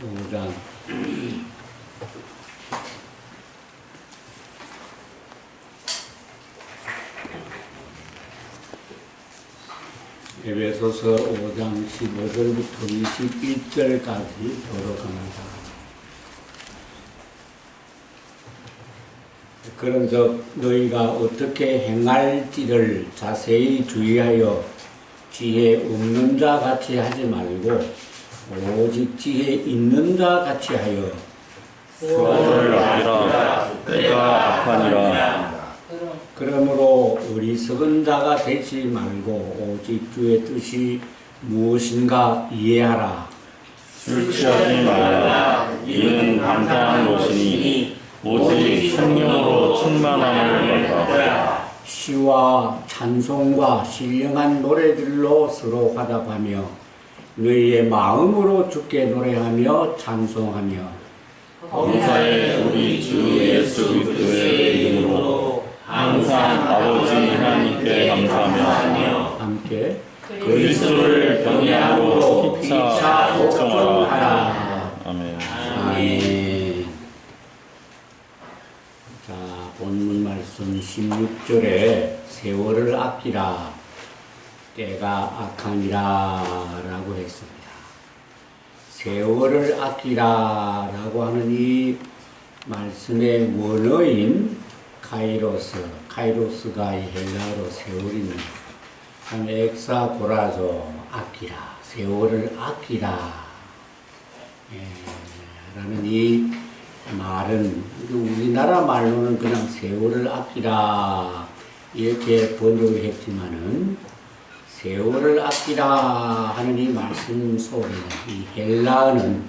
5장 에베소서 5장 15절부터 21절까지 교독합니다. 그런즉 너희가 어떻게 행할지를 자세히 주의하여 지혜 없는 자 같이 하지 말고 오직 지혜 있는 자 같이 하여 수고를 아끼라. 때가 악하니라. 그러므로 어리석은 자가 되지 말고 오직 주의 뜻이 무엇인가 이해하라. 술 취하지 말라. 이는 감사한 것이니 오직 성령으로 충만함을 받아. 시와 찬송과 신령한 노래들로 서로 화답하며 너희의 마음으로 주께 노래하며 찬송하며 범사에 우리 주 예수 그리스도의 이름으로 항상 아버지 하나님께 감사하며 함께 그리스도를 경외하고 피차 복종하라. 아멘. 아멘. 자, 본문 말씀 16절에 세월을 아끼라 때가 악하니라 라고 했습니다. 세월을 아끼라 라고 하는 이 말씀의 원어인 카이로스가 헬라어로 세월입니다. 엑사고라조 아끼라, 세월을 아끼라 라는 이 말은 우리나라 말로는 그냥 세월을 아끼라 이렇게 번역을 했지만은 세월을 아끼라 하는 이 말씀 속에는 이 헬라어는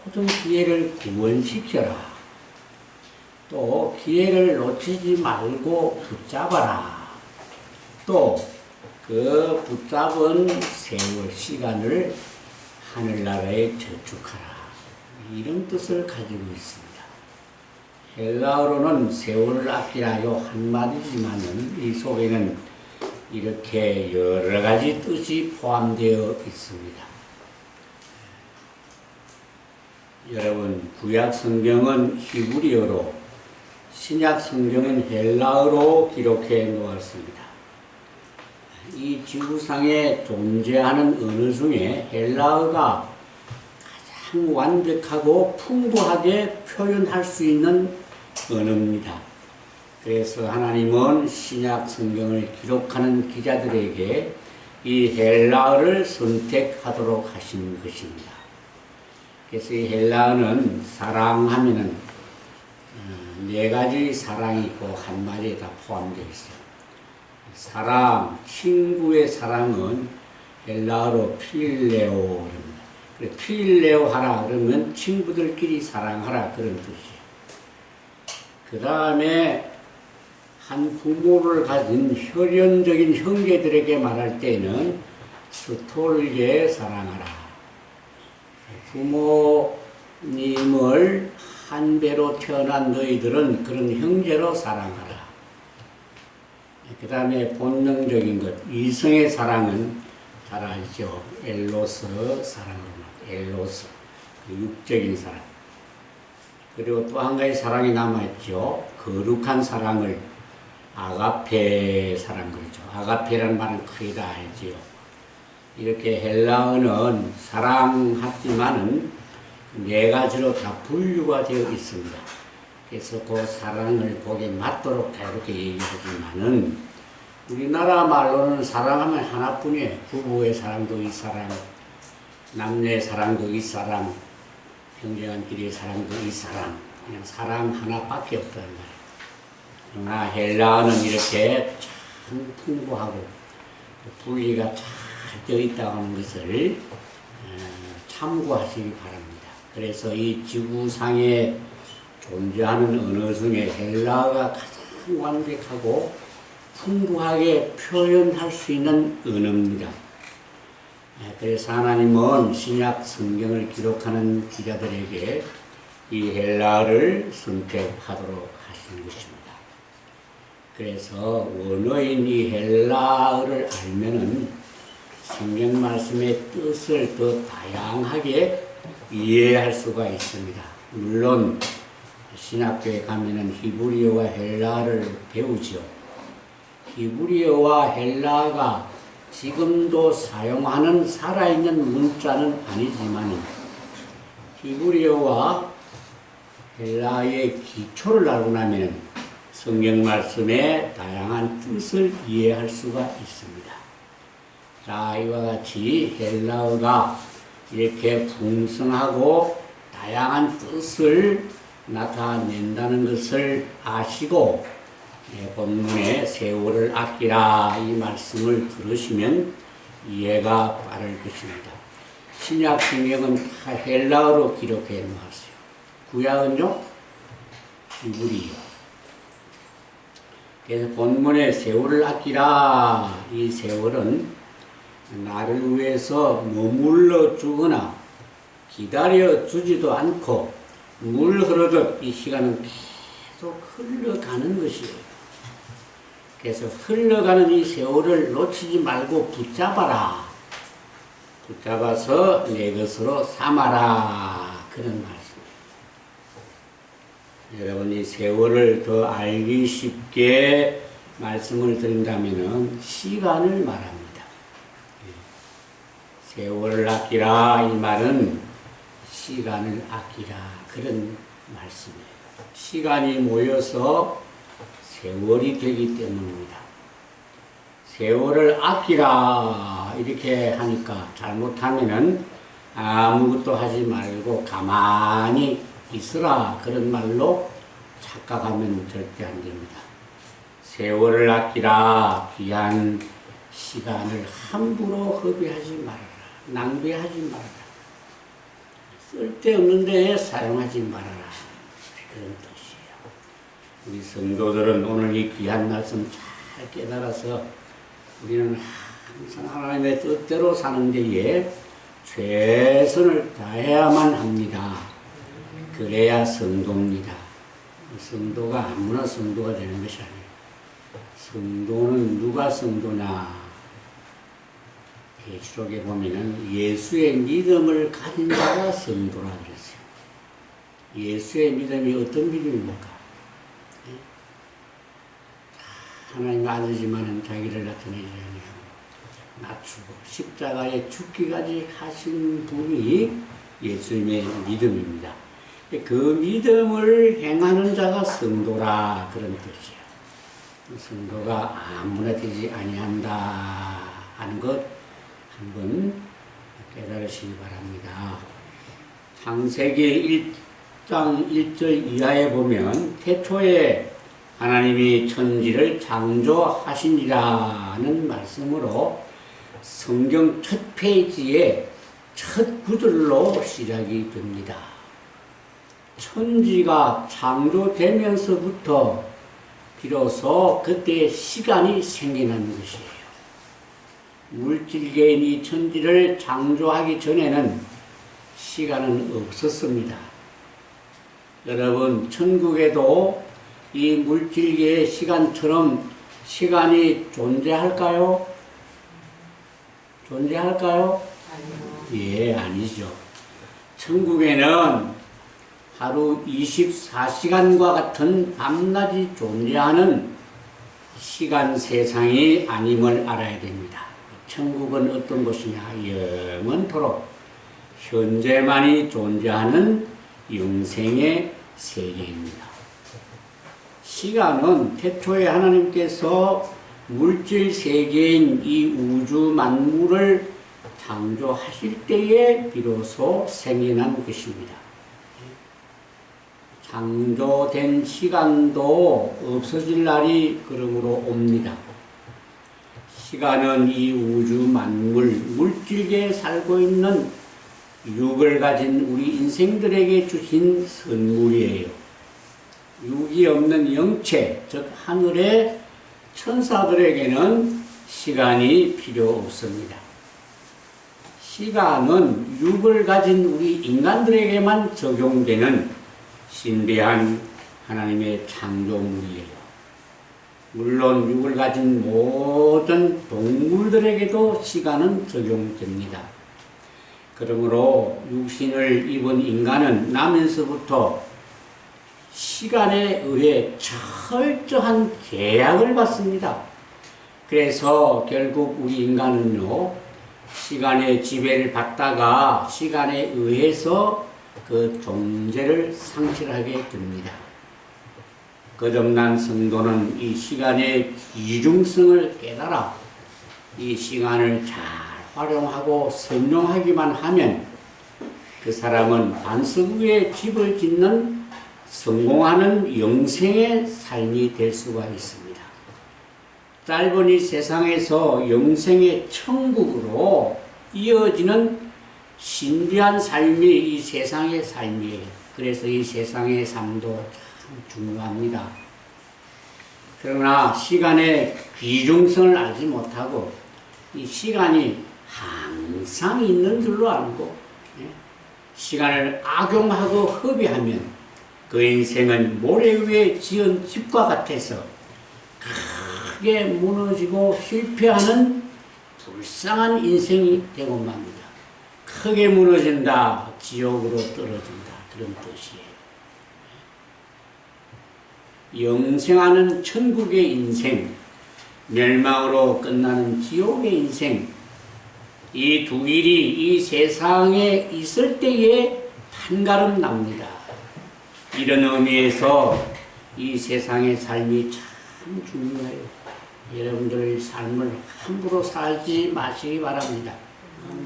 모든 기회를 구원시켜라, 또 기회를 놓치지 말고 붙잡아라, 또 그 붙잡은 세월 시간을 하늘나라에 저축하라, 이런 뜻을 가지고 있습니다. 헬라어로는 세월을 아끼라요 한마디지만은 이 속에는 이렇게 여러 가지 뜻이 포함되어 있습니다. 여러분, 구약 성경은 히브리어로, 신약 성경은 헬라어로 기록해 놓았습니다. 이 지구상에 존재하는 언어 중에 헬라어가 가장 완벽하고 풍부하게 표현할 수 있는 언어입니다. 그래서 하나님은 신약 성경을 기록하는 기자들에게 이 헬라어를 선택하도록 하신 것입니다. 그래서 이 헬라어는 사랑하면은 네 가지 사랑이 있고 한 마디에 다 포함되어 있어요. 사랑, 친구의 사랑은 헬라어로 필레오입니다. 필레오 하라 그러면 친구들끼리 사랑하라 그런 뜻이에요. 그 다음에 한 부모를 가진 혈연적인 형제들에게 말할 때는 스톨게 사랑하라. 부모님을 한 배로 태어난 너희들은 그런 형제로 사랑하라. 그 다음에 본능적인 것, 이성의 사랑은 잘 알죠. 엘로스 사랑입니다. 엘로스, 육적인 사랑. 그리고 또 한 가지 사랑이 남아있죠. 거룩한 사랑을 아가페 사랑 그러죠. 아가페라는 말은 거의 다 알지요. 이렇게 헬라어는 사랑하지만은 네 가지로 다 분류가 되어 있습니다. 그래서 그 사랑을 거기에 맞도록 다 이렇게 얘기하지만은 우리나라 말로는 사랑하면 하나뿐이에요. 부부의 사랑도 이 사랑, 남녀의 사랑도 이 사랑, 형제간끼리의 사랑도 이 사랑, 그냥 사랑 하나밖에 없다는 말이에요. 그러나 헬라어는 이렇게 참 풍부하고 분리가 잘 되어 있다고 하는 것을 참고하시기 바랍니다. 그래서 이 지구상에 존재하는 언어 중에 헬라어가 가장 완벽하고 풍부하게 표현할 수 있는 언어입니다. 그래서 하나님은 신약 성경을 기록하는 기자들에게 이 헬라어를 선택하도록 하신 것입니다. 그래서 원어인 이 헬라어를 알면은 성경 말씀의 뜻을 더 다양하게 이해할 수가 있습니다. 물론 신학교에 가면은 히브리어와 헬라어를 배우죠. 히브리어와 헬라어가 지금도 사용하는 살아있는 문자는 아니지만 히브리어와 헬라어의 기초를 알고 나면 성경 말씀의 다양한 뜻을 이해할 수가 있습니다. 자, 이와 같이 헬라어가 이렇게 풍성하고 다양한 뜻을 나타낸다는 것을 아시고 본문에 세월을 아끼라 이 말씀을 들으시면 이해가 빠를 것입니다. 신약 성경은 다 헬라어로 기록해 놓았어요. 구약은요? 히브리어. 그래서 본문에 세월을 아끼라 이 세월은 나를 위해서 머물러 주거나 기다려 주지도 않고 물 흐르듯 이 시간은 계속 흘러가는 것이에요. 그래서 흘러가는 이 세월을 놓치지 말고 붙잡아라. 붙잡아서 내 것으로 삼아라. 그런 말씀이에요. 여러분 이 세월을 더 알기 쉽게 말씀을 드린다면 시간을 말합니다. 세월을 아끼라 이 말은 시간을 아끼라 그런 말씀이에요. 시간이 모여서 세월이 되기 때문입니다. 세월을 아끼라 이렇게 하니까 잘못하면은 아무것도 하지 말고 가만히 있으라 그런 말로 착각하면 절대 안 됩니다. 세월을 아끼라 귀한 시간을 함부로 허비하지 말아라. 낭비하지 말아라. 쓸데없는 데에 사용하지 말아라. 그런 뜻이에요. 우리 성도들은 오늘 이 귀한 말씀 잘 깨달아서 우리는 항상 하나님의 뜻대로 사는 데에 최선을 다해야만 합니다. 그래야 성도입니다. 성도가 아무나 성도가 되는 것이 아니에요. 성도는 누가 성도나? 계시록에 보면은 예수의 믿음을 가진 자가 성도라 그랬어요. 예수의 믿음이 어떤 믿음입니까? 하나님 아들이지만은 자기를 나타내지 아니하고 낮추고 십자가에 죽기까지 하신 분이 예수님의 믿음입니다. 그 믿음을 행하는 자가 성도라 그런 뜻이에요. 성도가 아무나 되지 아니한다 하는 것 한번 깨달으시기 바랍니다. 창세기 1장 1절 이하에 보면 태초에 하나님이 천지를 창조하시니라는 말씀으로 성경 첫 페이지에 첫 구절로 시작이 됩니다. 천지가 창조되면서부터 비로소 그때의 시간이 생겨난 것이에요. 물질계인 이 천지를 창조하기 전에는 시간은 없었습니다. 여러분, 천국에도 이 물질계의 시간처럼 시간이 존재할까요? 존재할까요? 예, 아니죠. 천국에는 하루 24시간과 같은 밤낮이 존재하는 시간 세상이 아님을 알아야 됩니다. 천국은 어떤 곳이냐? 영원토록 현재만이 존재하는 영생의 세계입니다. 시간은 태초에 하나님께서 물질 세계인 이 우주 만물을 창조하실 때에 비로소 생겨난 것입니다. 창조된 시간도 없어질 날이 그러므로 옵니다. 시간은 이 우주 만물, 물질계에 살고 있는 육을 가진 우리 인생들에게 주신 선물이에요. 육이 없는 영체, 즉 하늘의 천사들에게는 시간이 필요 없습니다. 시간은 육을 가진 우리 인간들에게만 적용되는 신비한 하나님의 창조물이에요. 물론 육을 가진 모든 동물들에게도 시간은 적용됩니다. 그러므로 육신을 입은 인간은 나면서부터 시간에 의해 철저한 계약을 받습니다. 그래서 결국 우리 인간은요, 시간의 지배를 받다가 시간에 의해서 그 존재를 상실하게 됩니다. 거듭난 성도는 이 시간의 이중성을 깨달아 이 시간을 잘 활용하고 선용하기만 하면 그 사람은 반석 위에 집을 짓는 성공하는 영생의 삶이 될 수가 있습니다. 짧은 이 세상에서 영생의 천국으로 이어지는 신비한 삶이 이 세상의 삶이에요. 그래서 이 세상의 삶도 참 중요합니다. 그러나 시간의 귀중성을 알지 못하고 이 시간이 항상 있는 줄로 알고 시간을 악용하고 허비하면 그 인생은 모래 위에 지은 집과 같아서 크게 무너지고 실패하는 불쌍한 인생이 되고 맙니다. 크게 무너진다, 지옥으로 떨어진다, 그런 뜻이에요. 영생하는 천국의 인생, 멸망으로 끝나는 지옥의 인생, 이 두 일이 이 세상에 있을 때에 한가름 납니다. 이런 의미에서 이 세상의 삶이 참 중요해요. 여러분들의 삶을 함부로 살지 마시기 바랍니다.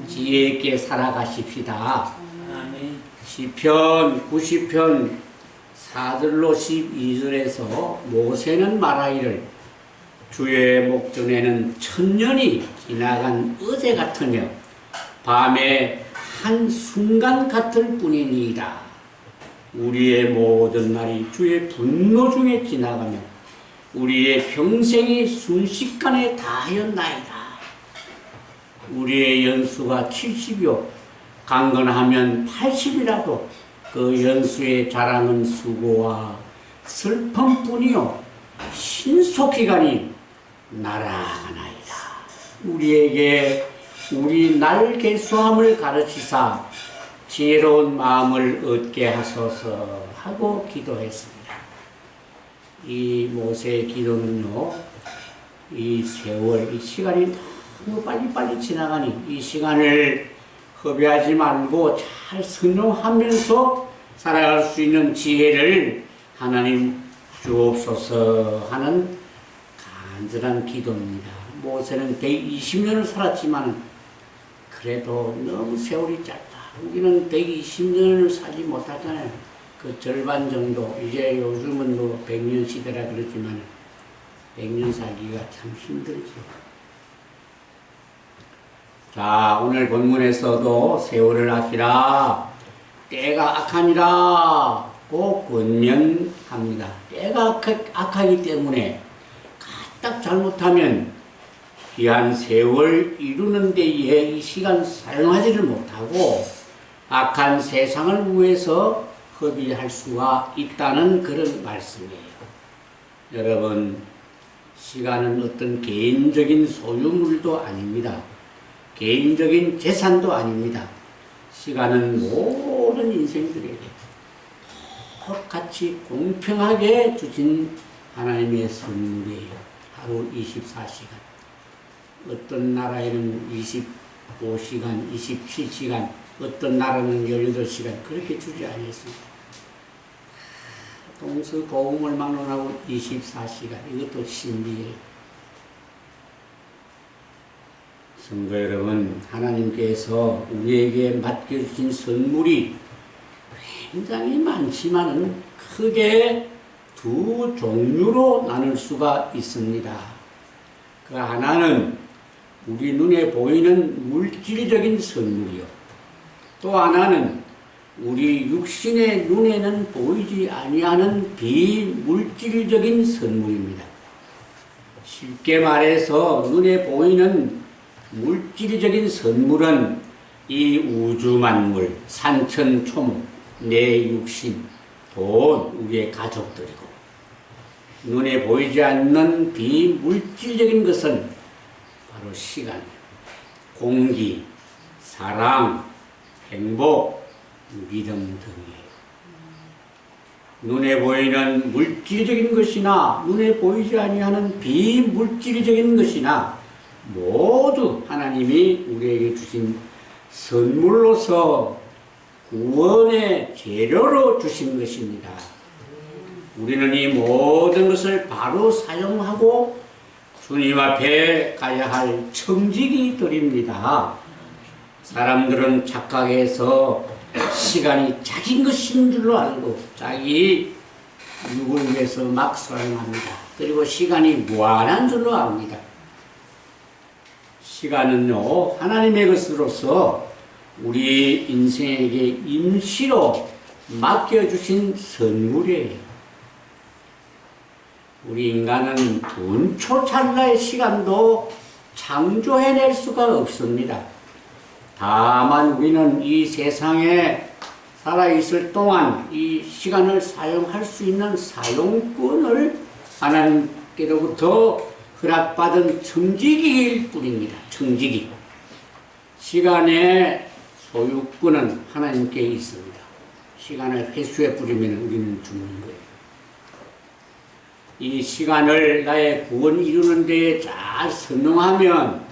지혜 있게 살아가십시다. 시편 90편 4절로 12절에서 모세는 말하기를 주의 목전에는 천년이 지나간 어제 같으며 밤에 한순간 같을 뿐이니이다. 우리의 모든 날이 주의 분노 중에 지나가며 우리의 평생이 순식간에 다하였나이다. 우리의 연수가 70이요 강건하면 80이라도 그 연수의 자랑은 수고와 슬픔뿐이요 신속히간이 날아가나이다. 우리에게 우리 날 개수함을 가르치사 지혜로운 마음을 얻게 하소서 하고 기도했습니다. 이 모세의 기도는요, 이 세월, 이 시간이 너무 빨리빨리 지나가니 이 시간을 허비하지 말고 잘 선용하면서 살아갈 수 있는 지혜를 하나님 주옵소서 하는 간절한 기도입니다. 모세는 120년을 살았지만 그래도 너무 세월이 짧다. 우리는 120년을 살지 못하잖아요. 그 절반 정도. 이제 요즘은 뭐 100년 시대라 그러지만 100년 살기가 참 힘들죠. 자, 오늘 본문에서도 세월을 아끼라 때가 악하니라 고 권면합니다. 때가 악하기 때문에 까딱 잘못하면 귀한 세월 이루는 데에 이 시간 사용하지를 못하고 악한 세상을 위해서 허비할 수가 있다는 그런 말씀이에요. 여러분, 시간은 어떤 개인적인 소유물도 아닙니다. 개인적인 재산도 아닙니다. 시간은 모든 인생들에게 똑같이 공평하게 주신 하나님의 선물이에요. 하루 24시간. 어떤 나라에는 25시간, 27시간, 어떤 나라는 18시간 그렇게 주지 않았습니다. 동서고금을 막론하고 24시간, 이것도 신비예요. 성도 여러분, 하나님께서 우리에게 맡겨주신 선물이 굉장히 많지만은 크게 두 종류로 나눌 수가 있습니다. 그 하나는 우리 눈에 보이는 물질적인 선물이요. 또 하나는 우리 육신의 눈에는 보이지 아니하는 비물질적인 선물입니다. 쉽게 말해서 눈에 보이는 물질적인 선물은 이 우주 만물, 산천초목, 내 육신, 돈, 우리의 가족들이고, 눈에 보이지 않는 비물질적인 것은 바로 시간, 공기, 사랑, 행복, 믿음 등이에요. 눈에 보이는 물질적인 것이나 눈에 보이지 아니하는 비물질적인 것이나 모두 하나님이 우리에게 주신 선물로서 구원의 재료로 주신 것입니다. 우리는 이 모든 것을 바로 사용하고 주님 앞에 가야 할 청지기들입니다. 사람들은 착각해서 시간이 자기 것인 줄로 알고 자기 육을 위해서 막 사용합니다. 그리고 시간이 무한한 줄로 압니다. 시간은요, 하나님의 것으로서 우리 인생에게 임시로 맡겨주신 선물이에요. 우리 인간은 분초 찰나의 시간도 창조해낼 수가 없습니다. 다만 우리는 이 세상에 살아있을 동안 이 시간을 사용할 수 있는 사용권을 하나님께로부터 허락받은 청지기일 뿐입니다. 청지기. 시간의 소유권은 하나님께 있습니다. 시간을 회수해 뿌리면 우리는 죽는 거예요. 이 시간을 나의 구원 이루는 데에 잘 선용하면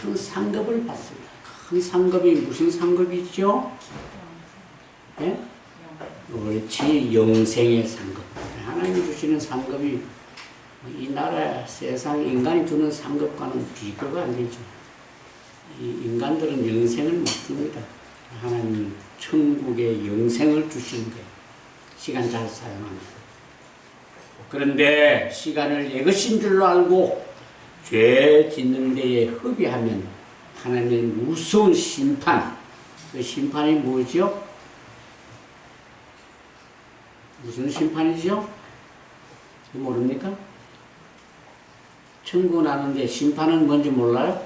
큰 상급을 받습니다. 큰 상급이 무슨 상급이죠? 예? 옳지, 영생의 상급. 하나님이 주시는 상급이 이 나라 세상 인간이 주는 상급과는 비교가 안 되죠. 이 인간들은 영생을 못 줍니다. 하나님 천국의 영생을 주신 거예요. 시간 잘 사용합니다. 그런데 시간을 내 것인 줄로 알고 죄 짓는 데에 허비하면 하나님의 무서운 심판, 그 심판이 뭐죠? 무슨 심판이죠? 모릅니까? 천국 나는데 심판은 뭔지 몰라요?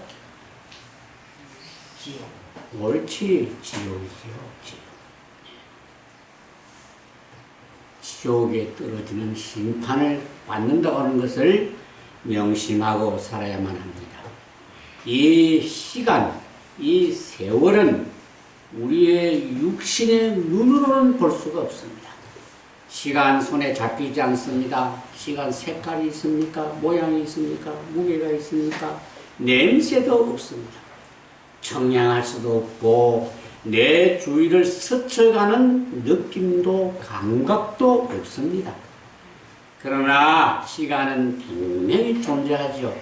지옥. 옳지, 지옥이죠. 지옥에 떨어지는 심판을 받는다고 하는 것을 명심하고 살아야만 합니다. 이 시간, 이 세월은 우리의 육신의 눈으로는 볼 수가 없습니다. 시간 손에 잡히지 않습니다. 시간 색깔이 있습니까? 모양이 있습니까? 무게가 있습니까? 냄새도 없습니다. 청량할 수도 없고 내 주위를 스쳐가는 느낌도 감각도 없습니다. 그러나 시간은 분명히 존재하지요.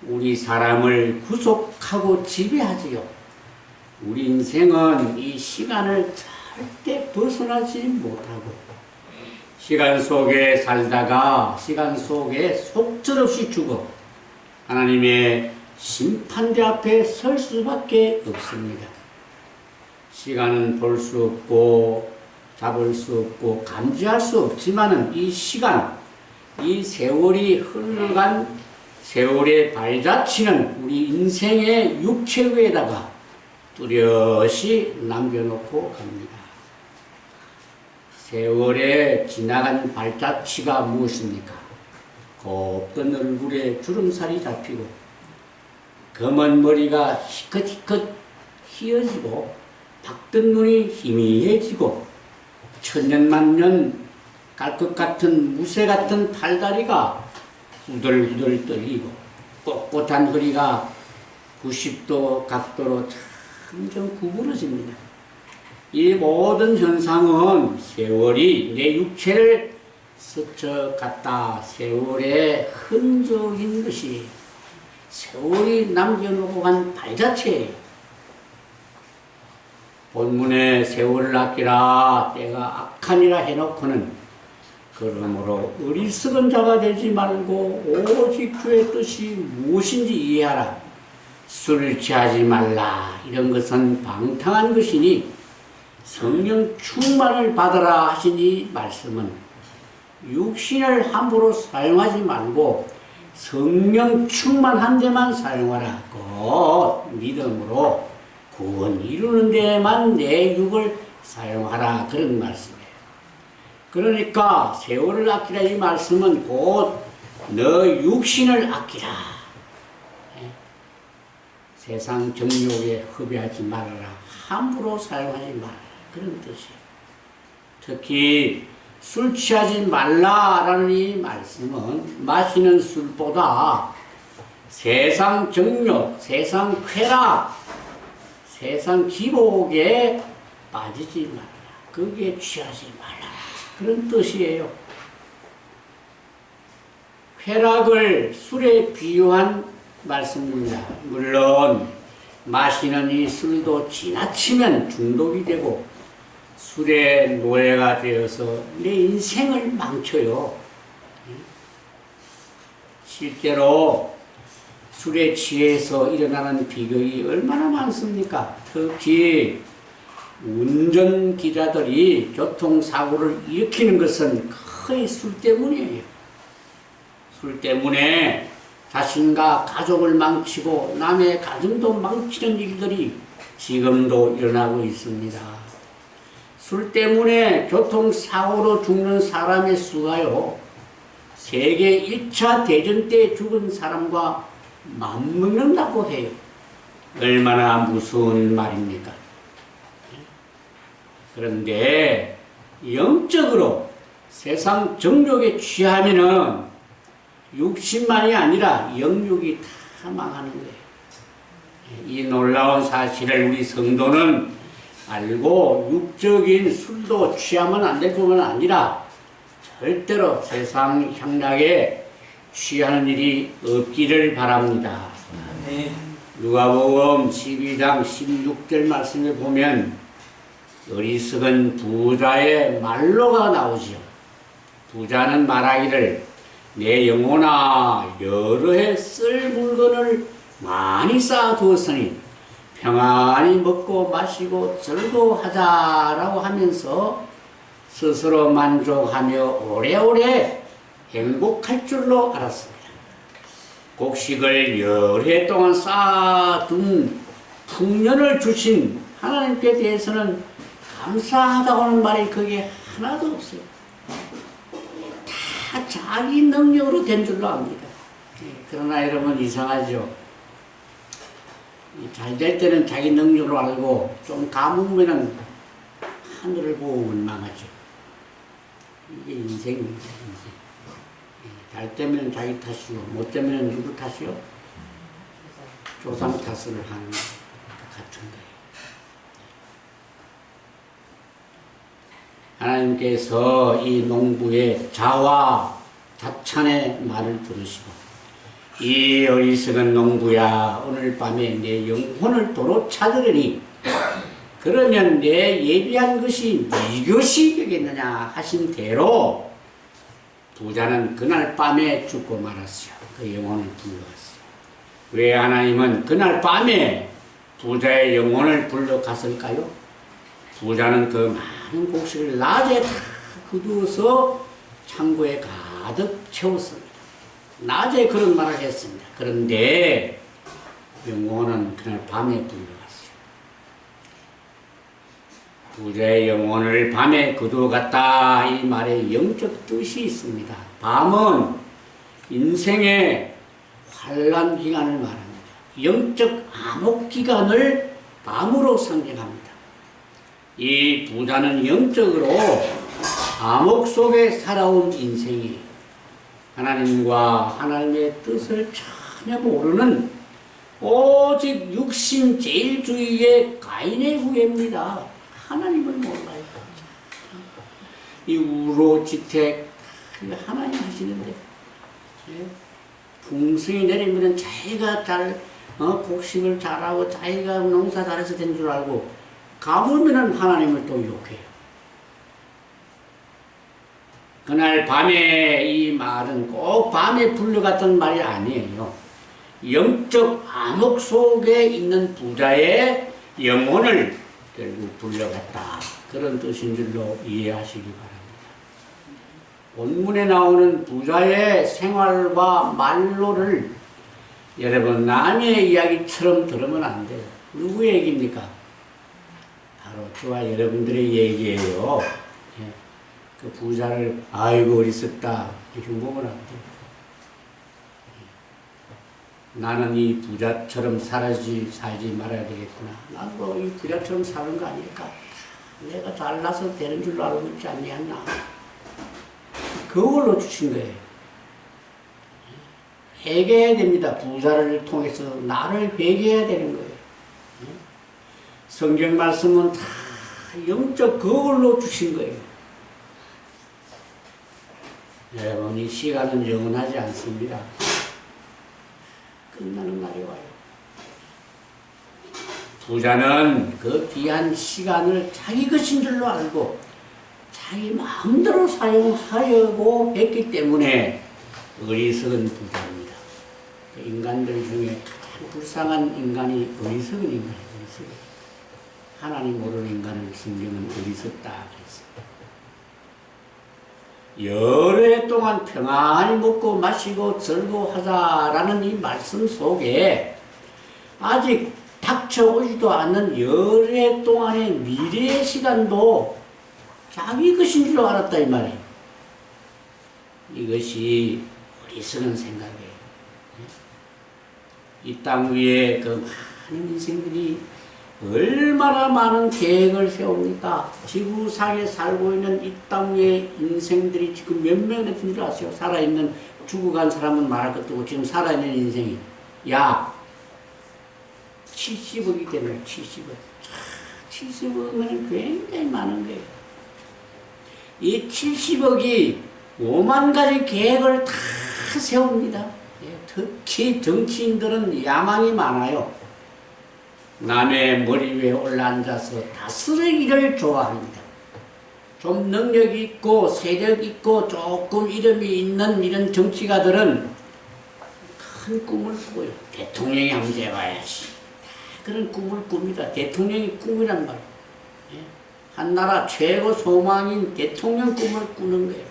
우리 사람을 구속하고 지배하지요. 우리 인생은 이 시간을 절대 벗어나지 못하고 시간 속에 살다가 시간 속에 속절없이 죽어 하나님의 심판대 앞에 설 수밖에 없습니다. 시간은 볼 수 없고 잡을 수 없고 감지할 수 없지만은 이 시간, 이 세월이 흘러간 세월의 발자취는 우리 인생의 육체 위에다가 뚜렷이 남겨놓고 갑니다. 세월에 지나간 발자취가 무엇입니까? 곱던 얼굴에 주름살이 잡히고 검은 머리가 희끗희끗 휘어지고 박든 눈이 희미해지고 천년만년 갈 것 같은 무쇠 같은 팔다리가 후들후들 떨리고 꼿꼿한 허리가 90도 각도로 점점 구부러집니다. 이 모든 현상은 세월이 내 육체를 스쳐갔다 세월의 흔적인 것이 세월이 남겨놓고 간 발자취예요. 본문에 세월을 아끼라 때가 악하니라 해놓고는 그러므로 어리석은 자가 되지 말고 오직 주의 뜻이 무엇인지 이해하라. 술을 취하지 말라. 이런 것은 방탕한 것이니 성령 충만을 받으라 하신 이 말씀은 육신을 함부로 사용하지 말고 성령 충만한 데만 사용하라. 곧 믿음으로 구원 이루는 데에만 내 육을 사용하라. 그런 말씀이에요. 그러니까 세월을 아끼라 이 말씀은 곧 너 육신을 아끼라. 세상 정욕에 흡입하지 말아라. 함부로 사용하지 말아라. 그런 뜻이에요. 특히 술 취하지 말라라는 이 말씀은 마시는 술보다 세상 정욕, 세상 쾌락, 세상 기복에 빠지지 말아라. 거기에 취하지 말아라. 그런 뜻이에요. 쾌락을 술에 비유한 말씀입니다. 물론 마시는 이 술도 지나치면 중독이 되고 술의 노예가 되어서 내 인생을 망쳐요. 실제로 술에 취해서 일어나는 비극이 얼마나 많습니까? 특히 운전기사들이 교통사고를 일으키는 것은 거의 술 때문이에요. 술 때문에 자신과 가족을 망치고 남의 가정도 망치는 일들이 지금도 일어나고 있습니다. 술 때문에 교통사고로 죽는 사람의 수가요, 세계 1차 대전 때 죽은 사람과 맞먹는다고 해요. 얼마나 무서운 말입니까? 그런데 영적으로 세상 정욕에 취하면은 육신만이 아니라 영육이 다 망하는 거예요. 이 놀라운 사실을 우리 성도는 알고 육적인 술도 취하면 안 될 뿐만 아니라 절대로 세상 향락에 취하는 일이 없기를 바랍니다. 누가복음 12장 16절 말씀에 보면 어리석은 부자의 말로가 나오지요. 부자는 말하기를 내 영혼아 여러 해 쓸 물건을 많이 쌓아두었으니 평안히 먹고 마시고 즐거워하자라고 하면서 스스로 만족하며 오래오래 행복할 줄로 알았습니다. 곡식을 여러 해 동안 쌓아둔 풍년을 주신 하나님께 대해서는 감사하다고 하는 말이 거기에 하나도 없어요. 다 자기 능력으로 된 줄로 압니다. 그러나 여러분 이상하죠. 잘 될 때는 자기 능력으로 알고 좀 가뭄에는 하늘을 보고 원망하죠. 이게 인생입니다. 인생. 잘 되면 자기 탓이요, 못 되면 누구 탓이요? 조상 탓을 하는 것 같은 거예요. 하나님께서 이 농부의 자와 자찬의 말을 들으시고 이 어리석은 농부야 오늘 밤에 내 영혼을 도로 찾으려니 그러면 내 예비한 것이 네 것이 되겠느냐 하신 대로 부자는 그날 밤에 죽고 말았어요. 그 영혼을 불러갔어요. 왜 하나님은 그날 밤에 부자의 영혼을 불러갔을까요? 부자는 그 많은 곡식을 낮에 다 거두어서 창고에 가득 채웠습니다. 낮에 그런 말을 했습니다. 그런데 영혼은 그날 밤에 불러갔어요. 부자의 영혼을 밤에 거두어갔다 이 말에 영적 뜻이 있습니다. 밤은 인생의 환란 기간을 말합니다. 영적 암흑 기간을 밤으로 상징합니다. 이 부자는 영적으로 암흑 속에 살아온 인생이에요. 하나님과 하나님의 뜻을 전혀 모르는 오직 육신제일주의의 가인의 후예입니다. 하나님을 몰라요. 이 우로지택 하나님 하시는데 풍성이 내리면 자기가 잘 곡식을 잘하고 자기가 농사 잘해서 된 줄 알고 가보면은 하나님을 또 욕해요. 그날 밤에 이 말은 꼭 밤에 불러갔던 말이 아니에요. 영적 암흑 속에 있는 부자의 영혼을 결국 불러갔다. 그런 뜻인 줄로 이해하시기 바랍니다. 본문에 나오는 부자의 생활과 말로를 여러분 남의 이야기처럼 들으면 안 돼요. 누구 얘기입니까? 바로 저와 여러분들의 얘기예요. 그 부자를 아이고 어리석다 이렇게 보면 안 돼요. 나는 이 부자처럼 살지 말아야 되겠구나. 나도 이 부자처럼 사는 거 아닐까? 내가 잘나서 되는 줄로 알고 있지 않냐? 그걸로 주신 거예요. 회개해야 됩니다. 부자를 통해서 나를 회개해야 되는 거예요. 성경 말씀은 다 영적 그걸로 주신 거예요. 여러분, 이 시간은 영원하지 않습니다. 끝나는 날이 와요. 부자는 그 귀한 시간을 자기 것인 줄로 알고 자기 마음대로 사용하려고 했기 때문에 어리석은 부자입니다. 그 인간들 중에 가장 불쌍한 인간이 어리석은 인간이에요. 하나님 모르는 인간을 성경은 어리석다 그랬어요. 여러 해 동안 평안히 먹고 마시고 즐거워하자라는 이 말씀 속에 아직 닥쳐오지도 않는 여러 해 동안의 미래의 시간도 자기 것인 줄 알았다 이 말이에요. 이것이 어리석은 생각이에요. 이 땅 위에 그 많은 인생들이 얼마나 많은 계획을 세웁니까? 지구상에 살고 있는 이 땅 위에 인생들이 지금 몇 명이나 되는 줄 아세요? 살아있는, 죽어간 사람은 말할 것도 없고 지금 살아있는 인생이 약 70억이 되네요. 70억. 70억은 굉장히 많은 거예요. 이 70억이 5만 가지 계획을 다 세웁니다. 특히 정치인들은 야망이 많아요. 남의 머리 위에 올라앉아서 다스리기를 좋아합니다. 좀 능력 있고 세력 있고 조금 이름이 있는 이런 정치가들은 큰 꿈을 꾸고요. 대통령이 한번 돼봐야지. 그런 꿈을 꿉니다. 대통령이 꿈이란 말이에요. 한 나라 최고 소망인 대통령 꿈을 꾸는 거예요.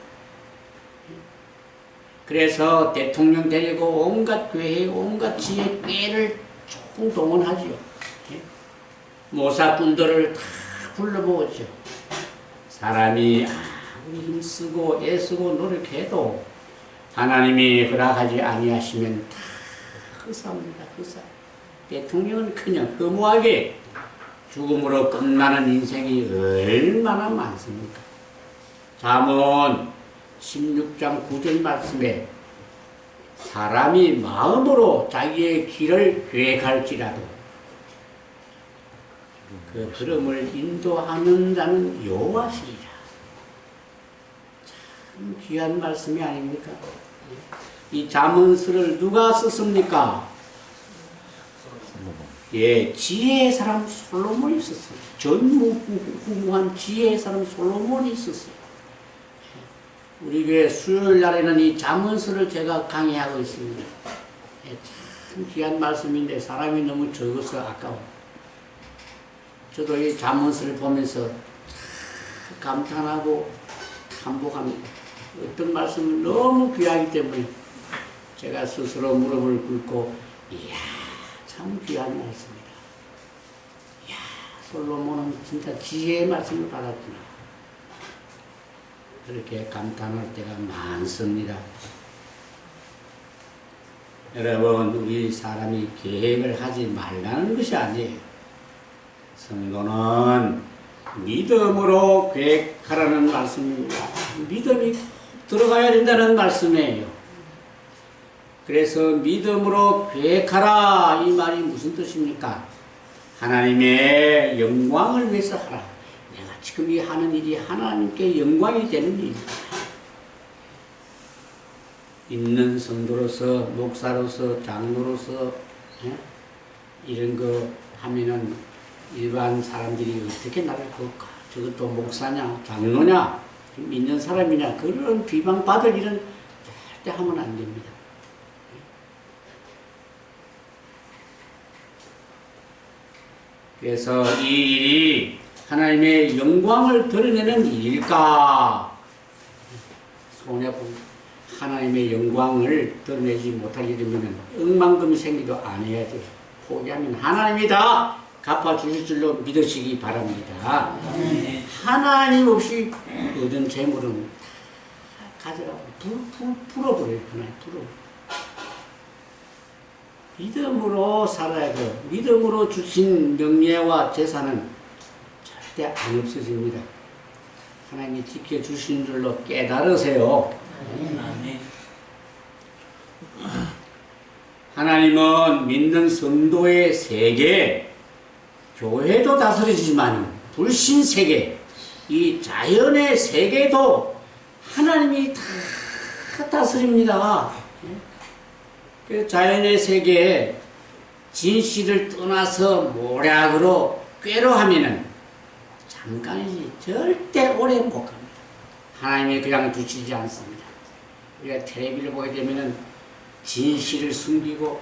그래서 대통령 데리고 온갖 계획, 온갖 지혜, 꾀를 조금 동원하지요. 모사꾼들을 다 불러보죠. 사람이 아무리 힘쓰고 애쓰고 노력해도 하나님이 허락하지 아니하시면 다 허사입니다. 허사. 대통령은 그냥 허무하게 죽음으로 끝나는 인생이 얼마나 많습니까? 잠언 16장 9절 말씀에 사람이 마음으로 자기의 길을 계획할지라도 그 걸음을 인도하는 자는 여호와시리라. 참 귀한 말씀이 아닙니까? 이 잠언서를 누가 썼습니까? 예, 지혜의 사람 솔로몬이 썼어요. 전무후무한 지혜의 사람 솔로몬이 썼어요. 우리 교회 수요일 날에는 이 잠언서를 제가 강의하고 있습니다. 예, 참 귀한 말씀인데 사람이 너무 적어서 아까워. 저도 이 잠언서를 보면서 감탄하고 감복합니다. 어떤 말씀은 너무 귀하기 때문에 제가 스스로 무릎을 꿇고 이야 참 귀한 말씀이다. 이야 솔로몬은 진짜 지혜의 말씀을 받았구나. 그렇게 감탄할 때가 많습니다. 여러분 우리 사람이 계획을 하지 말라는 것이 아니에요. 성도는 믿음으로 계획하라는 말씀입니다. 믿음이 들어가야 된다는 말씀이에요. 그래서 믿음으로 계획하라 이 말이 무슨 뜻입니까? 하나님의 영광을 위해서 하라. 내가 지금 이 하는 일이 하나님께 영광이 되는 일입니다. 있는 성도로서 목사로서 장로로서 이런 거 하면은 일반 사람들이 어떻게 나를 볼까? 저것도 목사냐, 장로냐, 믿는 사람이냐, 그런 비방받을 일은 절대 하면 안 됩니다. 그래서 이 일이 하나님의 영광을 드러내는 일일까? 손해봅니다. 하나님의 영광을 드러내지 못할 일이면 억만금이 생기도 안 해야 돼요. 포기하면 하나님이 다 갚아주실 줄로 믿으시기 바랍니다. 하나님 없이 얻은 재물은 다 가져가고 풀어버려요. 하나님 풀어. 믿음으로 살아야 돼요. 믿음으로 주신 명예와 재산은 절대 안 없어집니다. 하나님이 지켜주신 줄로 깨달으세요. 하나님은 믿는 성도의 세계, 교회도 다스리지만 불신 세계, 이 자연의 세계도 하나님이 다 다스립니다. 그 자연의 세계에 진실을 떠나서 모략으로 꾀로하면은 잠깐이지 절대 오래 못 갑니다. 하나님이 그냥 두시지 않습니다. 우리가 텔레비를 보게 되면은 진실을 숨기고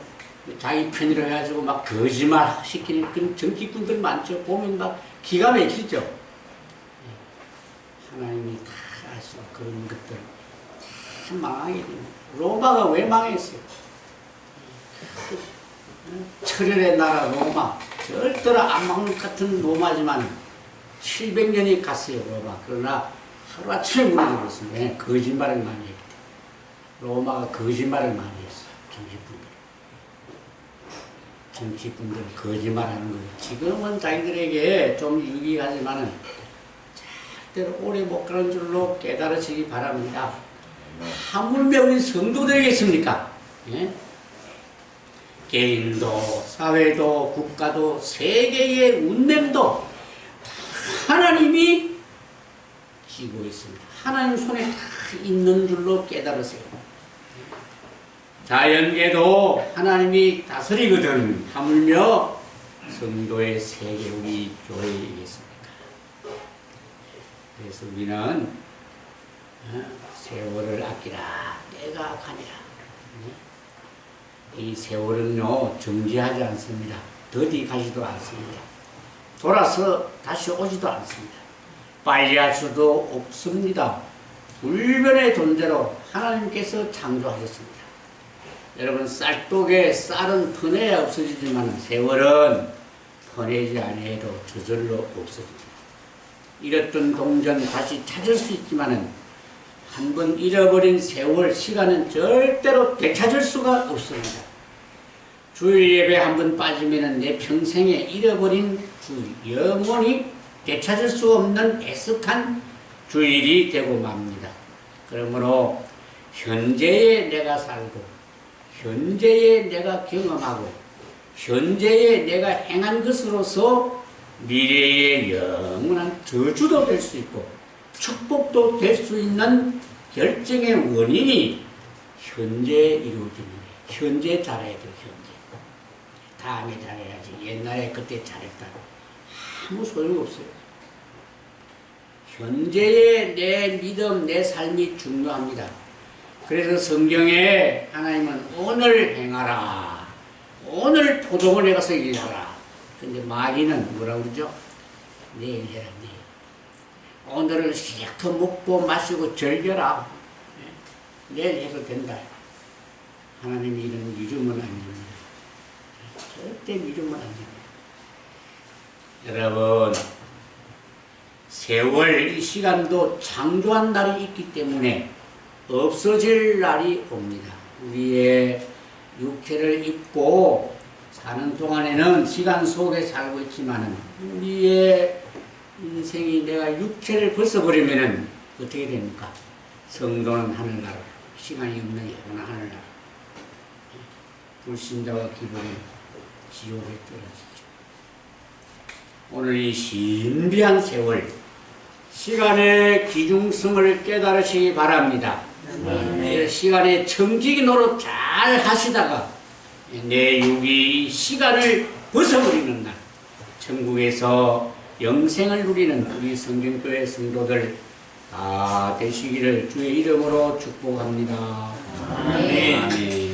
자기 편의로 해가지고 막 거짓말 시키는 그런 정치꾼들 많죠. 보면 막 기가 막히죠. 하나님이 다 아시고 그런 것들 다 망하게 됩니다. 로마가 왜 망했어요? 철혈의 나라 로마, 절대로 안 망할 것 같은 로마지만 700년이 갔어요. 로마. 그러나 하루아침에 무너졌습니다. 거짓말을 많이 했기 때문에. 로마가 거짓말을 많이 했어요. 정치꾼들 거짓말하는 거예요. 지금은 자기들에게 좀 유익하지만은 절대로 오래 못 가는 줄로 깨달으시기 바랍니다. 하물며 우리 성도되겠습니까? 예? 개인도, 사회도, 국가도, 세계의 운명도 하나님이 쥐고 있습니다. 하나님 손에 다 있는 줄로 깨달으세요. 자연계도 하나님이 다스리거든. 하물며 성도의 세계, 우리 교회이겠습니까? 그래서 우리는 세월을 아끼라. 때가 악하니라. 이 세월은요, 정지하지 않습니다. 더디 가지도 않습니다. 돌아서 다시 오지도 않습니다. 빨리 할 수도 없습니다. 불변의 존재로 하나님께서 창조하셨습니다. 여러분, 쌀독에 쌀은 퍼내야 없어지지만 세월은 퍼내지 아니해도 저절로 없어집니다. 잃었던 동전 다시 찾을 수 있지만은 한번 잃어버린 세월, 시간은 절대로 되찾을 수가 없습니다. 주일 예배 한번 빠지면은 내 평생에 잃어버린 주일, 영원히 되찾을 수 없는 애석한 주일이 되고 맙니다. 그러므로 현재에 내가 살고, 현재에 내가 경험하고, 현재에 내가 행한 것으로서 미래의 영원한 저주도 될 수 있고 축복도 될 수 있는 결정의 원인이 현재에 이루어집니다. 현재 잘해야 돼요. 현재. 다음에 잘해야지. 옛날에 그때 잘했다. 아무 소용없어요. 현재의 내 믿음, 내 삶이 중요합니다. 그래서 성경에 하나님은 오늘 행하라. 오늘 포도원에 가서 일하라. 근데 마귀는 뭐라고 그러죠? 내일 해라, 내일. 오늘은 실컷 먹고 마시고 즐겨라. 내일 해도 된다. 하나님이 이런 미루면 안 됩니다. 절대 미루면 안 됩니다. 여러분, 세월 이 시간도 창조한 날이 있기 때문에 없어질 날이 옵니다. 우리의 육체를 입고 사는 동안에는 시간 속에 살고 있지만 우리의 인생이 내가 육체를 벗어버리면 어떻게 됩니까? 성도는 하늘나라, 시간이 없는 영원한 하늘나라. 불신자와 기본은 지옥에 떨어지죠. 오늘 이 신비한 세월, 시간의 기중성을 깨달으시기 바랍니다. 시간의 청지기 노릇 잘 하시다가 내 육이 시간을 벗어버리는 날, 천국에서 영생을 누리는 우리 성경교회 성도들 다 되시기를 주의 이름으로 축복합니다. 아멘. 아멘.